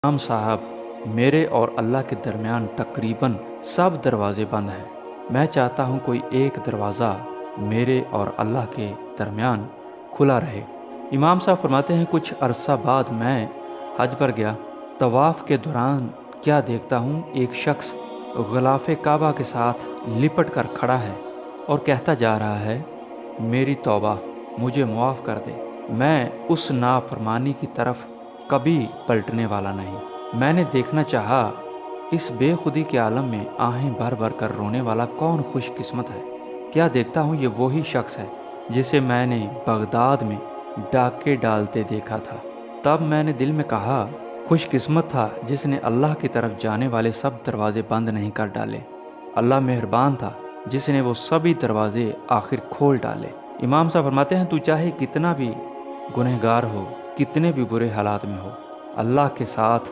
इमाम साहब, मेरे और अल्लाह के दरमियान तकरीबन सब दरवाजे बंद हैं। मैं चाहता हूँ कोई एक दरवाज़ा मेरे और अल्लाह के दरमियान खुला रहे। इमाम साहब फरमाते हैं, कुछ अरसा बाद मैं हज पर गया। तवाफ़ के दौरान क्या देखता हूँ, एक शख्स ग़िलाफ़े काबा के साथ लिपट कर खड़ा है और कहता जा रहा है, मेरी तौबा, मुझे मुआफ़ कर दे। मैं उस नाफरमानी की तरफ कभी पलटने वाला नहीं। मैंने देखना चाहा, इस बेखुदी के आलम में आहें भर भर कर रोने वाला कौन खुशकिस्मत है। क्या देखता हूँ, ये वही शख्स है जिसे मैंने बगदाद में डाके डालते देखा था। तब मैंने दिल में कहा, खुशकिस्मत था जिसने अल्लाह की तरफ जाने वाले सब दरवाजे बंद नहीं कर डाले। अल्लाह मेहरबान था जिसने वो सभी दरवाजे आखिर खोल डाले। इमाम साहब फरमाते हैं, तू चाहे कितना भी गुनहगार हो, कितने भी बुरे हालात में हो, अल्लाह के साथ